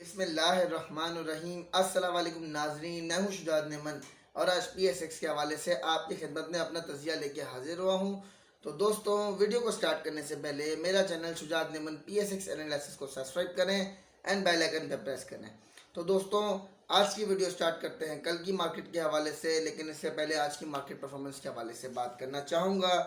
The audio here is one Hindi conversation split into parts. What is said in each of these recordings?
बिस्मिल्लाहिर्रहमानिर्रहीम। अस्सलाम वालेकुम नाजरीन, मैं हूँ शुजात नेमन और आज PSX के हवाले से आपकी खिदमत में अपना तजिया लेके हाजिर हुआ हूँ। तो दोस्तों, वीडियो को स्टार्ट करने से पहले मेरा channel Shujaat Neyman PSX analysis को सब्सक्राइब करें एंड बेल आइकन पर प्रेस करें। तो दोस्तों, आज की वीडियो स्टार्ट करते हैं कल की मार्केट के हवाले से, लेकिन इससे पहले आज की मार्केट परफॉर्मेंस के हवाले से बात करना चाहूँगा।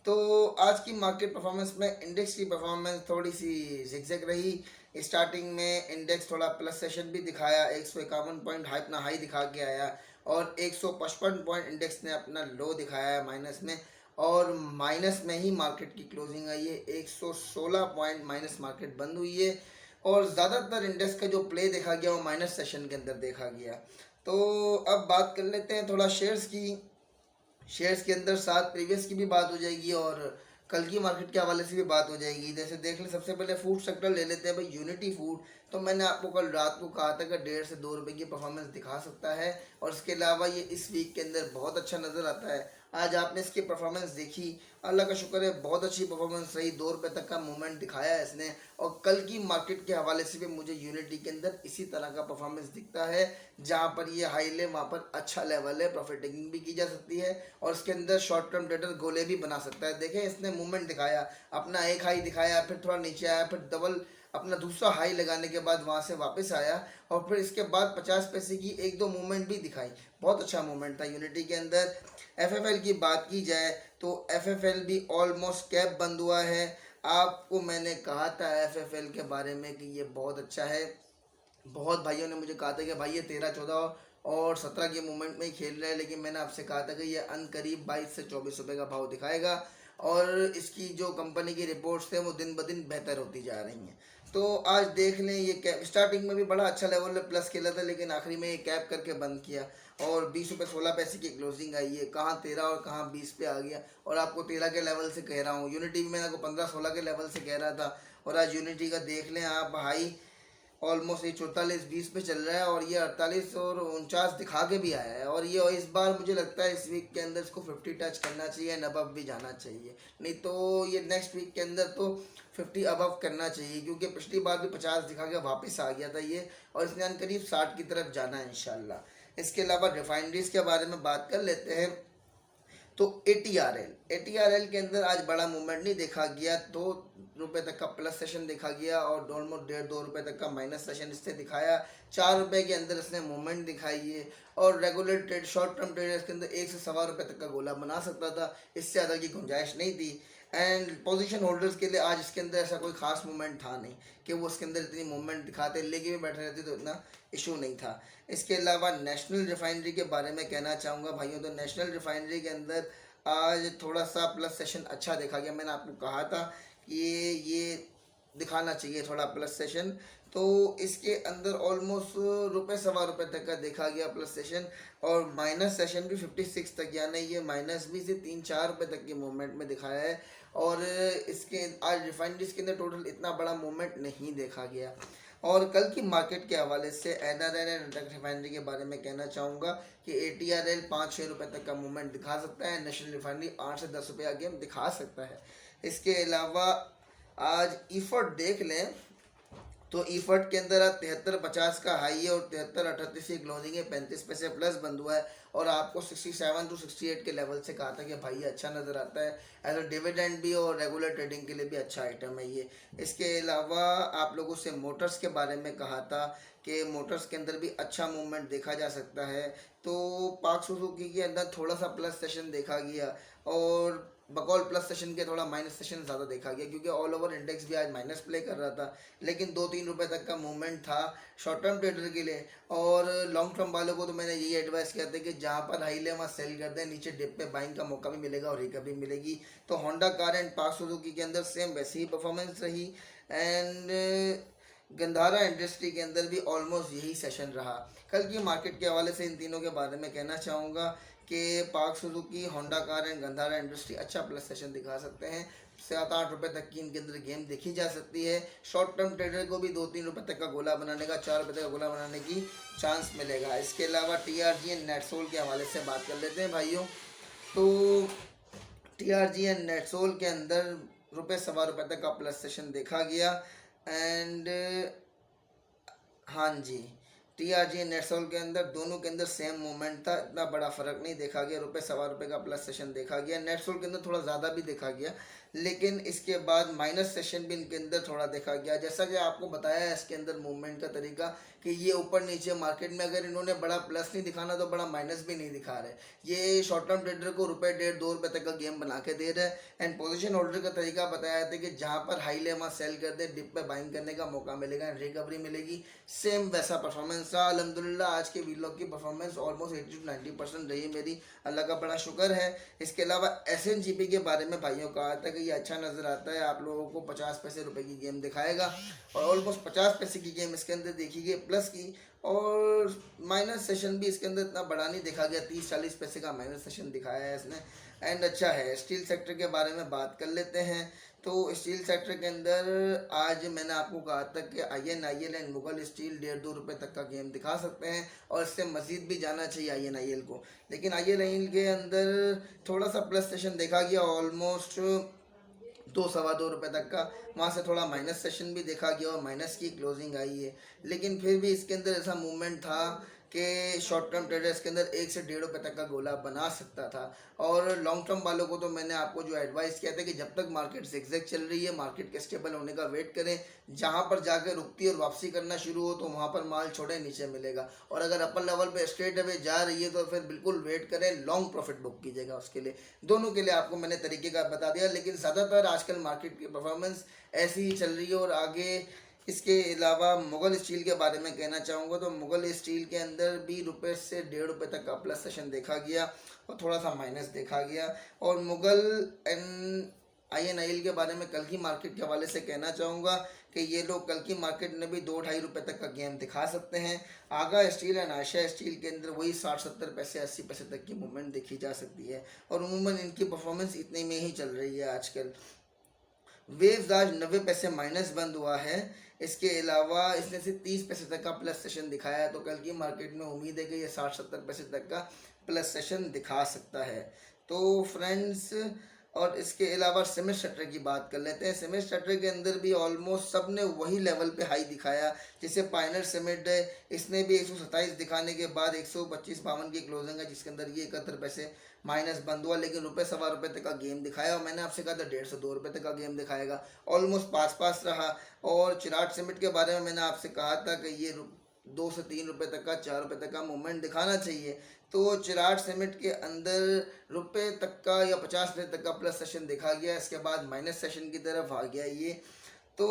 तो आज की मार्केट परफॉर्मेंस में इंडेक्स की परफॉर्मेंस थोड़ी सी जिगजैग रही। स्टार्टिंग में इंडेक्स थोड़ा प्लस सेशन भी दिखाया, 151 पॉइंट हाई अपना हाई दिखा के आया और 155 पॉइंट इंडेक्स ने अपना लो दिखाया है माइनस में, और माइनस में ही मार्केट की क्लोजिंग आई है। 116 पॉइंट माइनस मार्केट बंद हुई है और ज़्यादातर इंडेक्स का जो प्ले देखा गया वो माइनस सेशन के अंदर देखा गया। तो अब बात कर लेते हैं थोड़ा शेयर्स की। शेयर्स के अंदर साथ प्रीवियस की भी बात हो जाएगी और कल की मार्केट के हवाले से भी बात हो जाएगी। जैसे देख लें, सबसे पहले फूड सेक्टर ले लेते हैं भाई, यूनिटी फूड। तो मैंने आपको कल रात को कहा था कि 1.5 से 2 रुपए की परफॉर्मेंस दिखा सकता है और इसके अलावा ये इस वीक के अंदर बहुत अच्छा नज़र आता है। आज आपने इसकी परफॉर्मेंस देखी, अल्लाह का शुक्र है, बहुत अच्छी परफॉर्मेंस रही। 2 रुपये तक का मूवमेंट दिखाया है इसने और कल की मार्केट के हवाले से भी मुझे यूनिटी के अंदर इसी तरह का परफॉर्मेंस दिखता है। जहाँ पर ये हाई ले वहाँ पर अच्छा लेवल है, प्रॉफिट टेकिंग भी की जा सकती है और इसके अंदर शॉर्ट टर्म ट्रेडर गोले भी बना सकता है। देखें, इसने मूवमेंट दिखाया, अपना एक हाई दिखाया, फिर थोड़ा नीचे आया, फिर डबल अपना दूसरा हाई लगाने के बाद वहाँ से वापस आया और फिर इसके बाद 50 पैसे की एक दो मूवमेंट भी दिखाई। बहुत अच्छा मूवमेंट था यूनिटी के अंदर। FFL की बात की जाए तो FFL भी ऑलमोस्ट कैप बंद हुआ है। आपको मैंने कहा था FFL के बारे में कि ये बहुत अच्छा है। बहुत भाइयों ने मुझे कहा था कि भाई ये 13, 14 और 17 के मूवमेंट में ही खेल रहा है, लेकिन मैंने आपसे कहा था कि ये अनकरीब 22 से 24 रुपये का भाव दिखाएगा और इसकी जो कंपनी की रिपोर्ट्स थे वो दिन ब दिन बेहतर होती जा रही हैं। तो आज देख लें, ये कैप स्टार्टिंग में भी बड़ा अच्छा लेवल में प्लस खेला था, लेकिन आखिरी में ये कैप करके बंद किया और 20 रुपये 16 पैसे की क्लोजिंग आई है। कहाँ 13 और कहाँ 20 पे आ गया और आपको 13 के लेवल से कह रहा हूँ। यूनिटी भी मैंने आपको 15 16 के लेवल से कह रहा था और आज यूनिटी का देख लें आप हाई ऑलमोस्ट ये 44 20 पे चल रहा है और ये 48 और 49 दिखा के भी आया है। और ये इस बार मुझे लगता है इस वीक के अंदर इसको 50 टच करना चाहिए एंड अबव भी जाना चाहिए, नहीं तो ये नेक्स्ट वीक के अंदर तो 50 अबव करना चाहिए, क्योंकि पिछली बार भी 50 दिखा के वापस आ गया था ये और इसने करीब 60 की तरफ जाना है इंशाल्लाह। इसके अलावा रिफाइनरीज के बारे में बात कर लेते हैं। तो ATRL के अंदर आज बड़ा मूवमेंट नहीं देखा गया। 2 रुपये तक का प्लस सेशन देखा गया और ऑलमोस्ट 1.5 2 रुपये तक का माइनस सेशन इससे दिखाया। 4 रुपये के अंदर इसने मूवमेंट दिखाई है और regular trade short term traders के अंदर 1 से 1.25 रुपये तक का गोला बना सकता था, इससे ज़्यादा की गुंजाइश नहीं थी। एंड पोजीशन होल्डर्स के लिए आज इसके अंदर ऐसा कोई खास मूवमेंट था नहीं कि वो इसके अंदर इतनी मूवमेंट दिखाते, लेके भी बैठे रहते तो इतना इशू नहीं था। इसके अलावा नेशनल रिफाइनरी के बारे में कहना चाहूँगा भाइयों। तो नेशनल रिफाइनरी के अंदर आज थोड़ा सा प्लस सेशन अच्छा देखा गया। मैंने आपको कहा था कि ये दिखाना चाहिए थोड़ा प्लस सेशन, तो इसके अंदर ऑलमोस्ट 1 रुपये 1.25 रुपये तक का देखा गया प्लस सेशन और माइनस सेशन भी 56 तक, यानी ये माइनस भी से 3 4 रुपये तक के मूवमेंट में दिखाया है। और इसके आज रिफाइनरीज के अंदर टोटल इतना बड़ा मूवमेंट नहीं देखा गया। और कल की मार्केट के हवाले से NRL एंड रिफाइनरी के बारे में कहना चाहूँगा कि ATRL 5 6 रुपये तक का मूवमेंट दिखा सकता है, नेशनल रिफाइनरी 8 से 10 रुपये गेम दिखा सकता है। इसके अलावा आज ईफर्ट देख लें तो ईफर्ट के अंदर आज 73 50 का हाई है और 73 38 की क्लोजिंग है। 35 पैसे प्लस बंद हुआ है और आपको 67 to 68 के लेवल से कहा था कि भाई ये अच्छा नज़र आता है एज अ डिविडेंड भी और रेगुलर ट्रेडिंग के लिए भी अच्छा आइटम है ये। इसके अलावा आप लोगों से मोटर्स के बारे में कहा था कि मोटर्स के अंदर भी अच्छा मूवमेंट देखा जा सकता है। तो पाक सुजुकी के अंदर थोड़ा सा प्लस सेशन देखा गया और बकौल प्लस सेशन के थोड़ा माइनस सेशन ज़्यादा देखा गया, क्योंकि ऑल ओवर इंडेक्स भी आज माइनस प्ले कर रहा था, लेकिन 2 3 रुपये तक का मूवमेंट था शॉर्ट टर्म ट्रेडर के लिए। और लॉन्ग टर्म वालों को तो मैंने यही एडवाइस किया था कि जहाँ पर हाई ले वहाँ सेल कर दें, नीचे डिप पे बाइंग का मौका भी मिलेगा और रिकवरी मिलेगी। तो होंडा कार एंड पाक सुजुकी के अंदर सेम वैसी ही परफॉर्मेंस रही एंड गंधारा इंडस्ट्री के अंदर भी ऑलमोस्ट यही सेशन रहा। कल की मार्केट के हवाले से इन तीनों के बारे में कहना चाहूँगा कि पाक Suzuki, Honda car and Gandhara industry अच्छा प्लस सेशन दिखा सकते हैं। 7 8 रुपये तक की इनके अंदर गेम देखी जा सकती है। शॉर्ट टर्म ट्रेडर को भी 2 3 रुपये तक का गोला बनाने का, 4 रुपये तक का गोला बनाने की चांस मिलेगा। इसके अलावा TRG एंड नेटसोल के हवाले से बात कर लेते हैं भाइयों। तो TRG एंड नेटसोल के अंदर 1 रुपये 1.25 रुपये तक का प्लस सेशन देखा गया एंड हाँ जी, टीआरजी नेटसोल के अंदर दोनों के अंदर सेम मूवमेंट था, इतना बड़ा फर्क नहीं देखा गया, रुपये सवा रुपये का प्लस सेशन देखा गया। नेटसोल के अंदर थोड़ा ज़्यादा भी देखा गया, लेकिन इसके बाद माइनस सेशन भी इनके अंदर थोड़ा देखा गया। जैसा कि आपको बताया है इसके अंदर मूवमेंट का तरीका कि ये ऊपर नीचे मार्केट में अगर इन्होंने बड़ा प्लस नहीं दिखाना तो बड़ा माइनस भी नहीं दिखा रहे। ये शॉर्ट टर्म ट्रेडर को रुपये 1.5-2 रुपये तक का गेम बना के दे रहा है। एंड पोजीशन होल्डर का तरीका बताया था कि जहाँ पर हाई ले वहाँ सेल कर दे, डिप पे बाइंग करने का मौका मिलेगा, रिकवरी मिलेगी। सेम वैसा परफॉर्मेंस रहा अल्हम्दुलिल्लाह। आज के वीलॉग की परफॉर्मेंस ऑलमोस्ट 80 to 90% रही मेरी, अल्लाह का बड़ा शुक्र है। इसके अलावा SNGP के बारे में भाइयों कहा था कि ये अच्छा नज़र आता है, आप लोगों को 50 पैसे रुपए की गेम दिखाएगा, और ऑलमोस्ट 50 पैसे की गेम इसके अंदर देखी गई प्लस की। और माइनस सेशन भी इसके अंदर इतना बड़ा नहीं देखा गया, 30-40 पैसे का माइनस सेशन दिखाया है इसने। एंड अच्छा है। स्टील सेक्टर के बारे में बात कर लेते हैं। तो स्टील सेक्टर के अंदर आज मैंने आपको कहा था कि INIL एंड मुगल स्टील 1.5-2 रुपये तक का गेम दिखा सकते हैं, और इससे मज़ीद भी जाना चाहिए INIL को। लेकिन INIL के अंदर थोड़ा सा प्लस सेशन देखा गया, ऑलमोस्ट 2-2.25 रुपये तक का। वहाँ से थोड़ा माइनस सेशन भी देखा गया और माइनस की क्लोजिंग आई है। लेकिन फिर भी इसके अंदर ऐसा मूवमेंट था कि शॉर्ट टर्म ट्रेडर्स के अंदर 1 से 1.5 रुपये तक का गोला बना सकता था। और लॉन्ग टर्म वालों को तो मैंने आपको जो एडवाइस किया था कि जब तक मार्केट zigzag चल रही है, मार्केट के स्टेबल होने का वेट करें, जहाँ पर जाकर रुकती है और वापसी करना शुरू हो तो वहाँ पर माल छोड़े, नीचे मिलेगा। और अगर अपर लेवल पे स्ट्रेट अवे जा रही है तो फिर बिल्कुल वेट करें, लॉन्ग प्रॉफिट बुक कीजिएगा उसके लिए। दोनों के लिए आपको मैंने तरीके का बता दिया। लेकिन ज़्यादातर आजकल मार्केट की परफॉर्मेंस ऐसी ही चल रही है। और आगे इसके अलावा मुगल स्टील के बारे में कहना चाहूँगा, तो मुगल स्टील के अंदर भी रुपये से 1.5 रुपये तक का प्लस सेशन देखा गया और थोड़ा सा माइनस देखा गया। और मुगल एंड INIL के बारे में कल की मार्केट के हवाले से कहना चाहूँगा कि ये लोग कल की मार्केट में भी 2-2.5 रुपये तक का गेम दिखा सकते हैं। आगा स्टील एंड आयशा स्टील के अंदर वही 60-70 पैसे 80 पैसे तक की मूवमेंट देखी जा सकती है, और उमूमन इनकी परफॉर्मेंस इतने में ही चल रही है आजकल। वेव्स आज 90 पैसे माइनस बंद हुआ है। इसके अलावा इसने सिर्फ 30 पैसे तक का प्लस सेशन दिखाया है, तो कल की मार्केट में उम्मीद है कि ये 60-70 पैसे तक का प्लस सेशन दिखा सकता है। तो फ्रेंड्स, और इसके अलावा सिमेंट स्ट्रक्चर की बात कर लेते हैं। सिमेंट स्ट्रक्चर के अंदर भी ऑलमोस्ट सब ने वही लेवल पे हाई दिखाया, जैसे पाइनर सीमेंट है, इसने भी 127 दिखाने के बाद 125-52 की क्लोजिंग है, जिसके अंदर ये 71 पैसे माइनस बंद हुआ। लेकिन रुपये सवा रुपये तक का गेम दिखाया, और मैंने आपसे कहा था 1.5 से 2 रुपये तक का गेम दिखाएगा, ऑलमोस्ट पास पास रहा। और चिराग सीमेंट के बारे में मैंने आपसे कहा था कि ये 2 से 3 रुपये तक का, 4 रुपये तक का मूवमेंट दिखाना चाहिए। तो चिराग सीमेंट के अंदर रुपये तक का या 50 रुपये तक का प्लस सेशन देखा गया, इसके बाद माइनस सेशन की तरफ आ गया ये। तो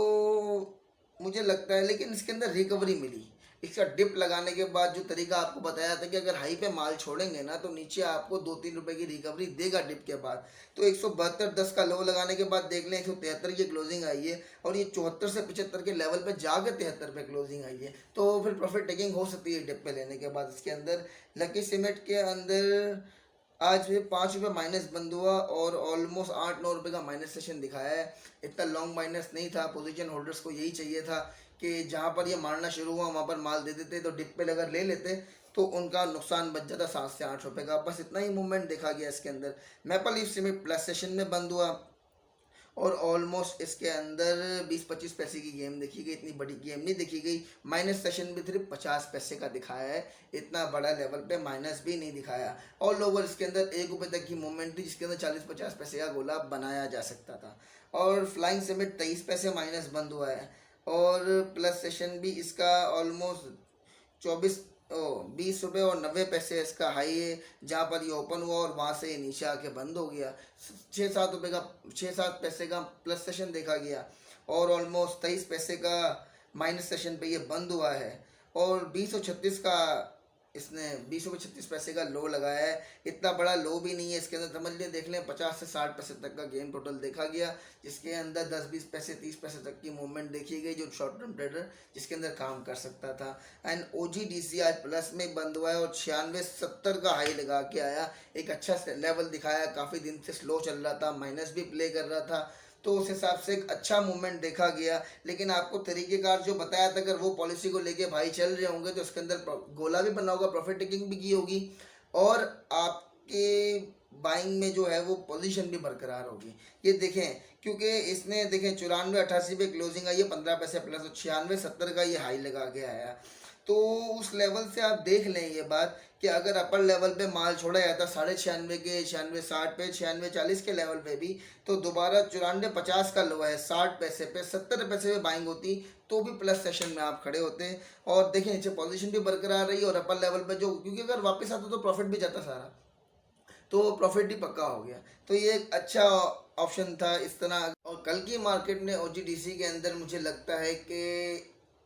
मुझे लगता है, लेकिन इसके अंदर रिकवरी मिली। इसका डिप लगाने के बाद जो तरीका आपको बताया था कि अगर हाई पे माल छोड़ेंगे ना तो नीचे आपको 2-3 रुपए की रिकवरी देगा डिप के बाद। तो 172.10 का लो लगाने के बाद देख लें 173 की क्लोजिंग आई है, और ये 74 से 75 के लेवल पे जाके 73 पे क्लोजिंग आई है, तो फिर प्रॉफिट टेकिंग हो सकती है डिप पे लेने के बाद। इसके अंदर लकी सीमेंट के अंदर आज भी 5 रुपये माइनस बंद हुआ, और ऑलमोस्ट 8-9 रुपये का माइनस सेशन दिखाया है। इतना लॉन्ग माइनस नहीं था, पोजीशन होल्डर्स को यही चाहिए था कि जहाँ पर ये मारना शुरू हुआ वहाँ पर माल दे देते, तो डिप पे अगर ले लेते तो उनका नुकसान बच जाता 7 से 8 रुपये का। बस इतना ही मूवमेंट देखा गया इसके अंदर। Maple leaf cement plus session में बंद हुआ, और ऑलमोस्ट इसके अंदर 20-25 पैसे की गेम देखी गई, इतनी बड़ी गेम नहीं देखी गई। माइनस सेशन भी सिर्फ 50 पैसे का दिखाया है, इतना बड़ा लेवल पे माइनस भी नहीं दिखाया। ऑल ओवर इसके अंदर 1 रुपये तक की मूवमेंट थी, जिसके अंदर 40-50 पैसे का गोला बनाया जा सकता था। और फ्लाइंग सीमेंट 23 पैसे माइनस बंद हुआ है, और प्लस सेशन भी इसका ऑलमोस्ट 20 रुपये और 90 पैसे इसका हाई है, जहाँ पर ये ओपन हुआ और वहाँ से ये नीचे आके बंद हो गया। 6-7 पैसे का प्लस सेशन देखा गया, और ऑलमोस्ट 23 पैसे का माइनस सेशन पे ये बंद हुआ है। और 2036 का इसने 20-36 पैसे का लो लगाया है, इतना बड़ा लो भी नहीं है। इसके अंदर समझ लें, देख लें 50 से 60 पैसे तक का गेम टोटल देखा गया, जिसके अंदर 10-20 पैसे 30 पैसे तक की मूवमेंट देखी गई, जो शॉर्ट टर्म ट्रेडर जिसके अंदर काम कर सकता था। एंड OGDC आज प्लस में बंद हुआ है, और 96-70 का हाई लगा के आया, एक अच्छा लेवल दिखाया। काफ़ी दिन से स्लो चल रहा था, माइनस भी प्ले कर रहा था, तो उस हिसाब से एक अच्छा मूवमेंट देखा गया। लेकिन आपको तरीक़ेकार जो बताया था, अगर वो पॉलिसी को लेके भाई चल रहे होंगे तो उसके अंदर गोला भी बना होगा, प्रॉफिट टेकिंग भी की होगी, और आपके बाइंग में जो है वो पोजीशन भी बरकरार होगी। ये देखें, क्योंकि इसने देखें 94.88 पे क्लोजिंग आई है 15 पैसे प्लस, और 96.70 का ये हाई लगा के आया। तो उस लेवल से आप देख लें ये बात कि अगर अपर लेवल पे माल छोड़ा जाता 96.5 के, 96.60 पे, 96.40 के लेवल पे भी, तो दोबारा 94.50 का लो है 60 पैसे पे, 70 पैसे पे बाइंग होती तो भी प्लस सेशन में आप खड़े होते। और देखें नीचे पोजीशन भी बरकरार रही और अपर लेवल पे जो, क्योंकि अगर वापस आता तो प्रॉफिट भी जाता सारा, तो प्रॉफिट ही पक्का हो गया। तो ये एक अच्छा ऑप्शन था इस तरह। और कल की मार्केट में ओजीडीसी के अंदर मुझे लगता है कि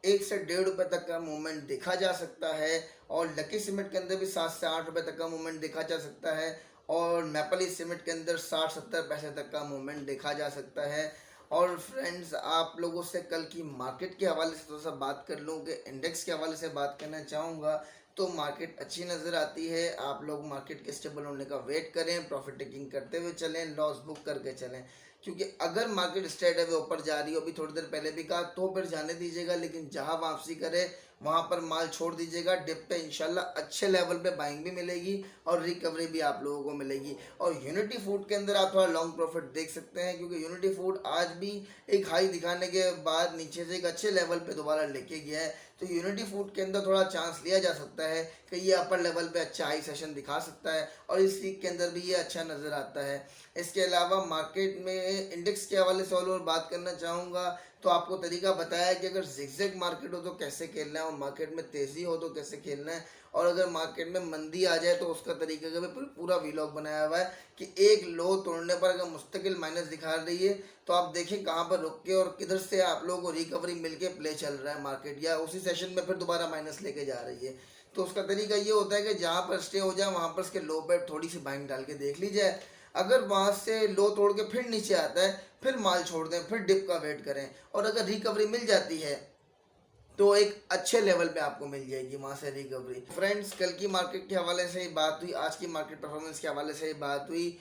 1 से 1.5 रुपये तक का मूवमेंट देखा जा सकता है, और लकी सीमेंट के अंदर भी 7 से 8 रुपये तक का मूवमेंट देखा जा सकता है, और मैपली सीमेंट के अंदर 60-70 पैसे तक का मूवमेंट देखा जा सकता है। और फ्रेंड्स, आप लोगों से कल की मार्केट के हवाले से थोड़ा सा बात कर लूँ कि इंडेक्स के हवाले से बात करना चाहूँगा। तो मार्केट अच्छी नज़र आती है, आप लोग मार्केट के स्टेबल होने का वेट करें, प्रॉफिट टेकिंग करते हुए चलें, लॉस बुक करके चलें। क्योंकि अगर मार्केट स्ट्रेट अवे ऊपर जा रही हो, अभी थोड़ी देर पहले भी कहा, तो फिर जाने दीजिएगा, लेकिन जहां वापसी करे वहां पर माल छोड़ दीजिएगा। डिप पे इंशाल्लाह अच्छे लेवल पे बाइंग भी मिलेगी और रिकवरी भी आप लोगों को मिलेगी। और यूनिटी फूड के अंदर आप थोड़ा लॉन्ग प्रॉफिट देख सकते हैं, क्योंकि यूनिटी फूड आज भी एक हाई दिखाने के बाद नीचे से एक अच्छे लेवल पे दोबारा लेके गया है। तो यूनिटी फूड के अंदर थोड़ा चांस लिया जा सकता है कि ये अपर लेवल पे अच्छा हाई सेशन दिखा सकता है, और इस वीक के अंदर भी ये अच्छा नज़र आता है। इसके अलावा मार्केट में इंडेक्स के हवाले से और बात करना चाहूँगा, तो आपको तरीका बताया कि अगर जिगजैग मार्केट हो तो कैसे खेलना है, और मार्केट में तेज़ी हो तो कैसे खेलना है, और अगर मार्केट में मंदी आ जाए तो उसका तरीका का भी पूरा वीलॉग बनाया हुआ है कि एक लो तोड़ने पर अगर मुस्तकिल माइनस दिखा रही है तो आप देखें कहाँ पर रुक के और किधर से आप लोगों को रिकवरी मिलके प्ले चल रहा है मार्केट, या उसी सेशन में फिर दोबारा माइनस लेके जा रही है। तो उसका तरीका ये होता है कि जहाँ पर स्टे हो जाए वहाँ पर उसके लो पे थोड़ी सी बाइंग डाल के देख ली जाए। अगर वहाँ से लो तोड़ के फिर नीचे आता है, फिर माल छोड़ दें, फिर डिप का वेट करें, और अगर रिकवरी मिल जाती है तो एक अच्छे लेवल पे आपको मिल जाएगी वहाँ से रिकवरी। फ्रेंड्स, कल की मार्केट के हवाले से ही बात हुई, आज की मार्केट परफॉर्मेंस के हवाले से ही बात हुई।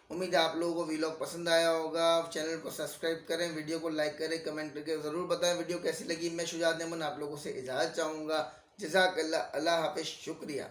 उम्मीद है आप लोगों को वीलॉग पसंद आया होगा। चैनल को सब्सक्राइब करें, वीडियो को लाइक करें, कमेंट करके ज़रूर बताएं वीडियो कैसी लगी। मैं शुजात नेमन आप लोगों से इजाज़त चाहूँगा। जज़ाकल्लाह, अल्लाह हाफ़िज़, शुक्रिया।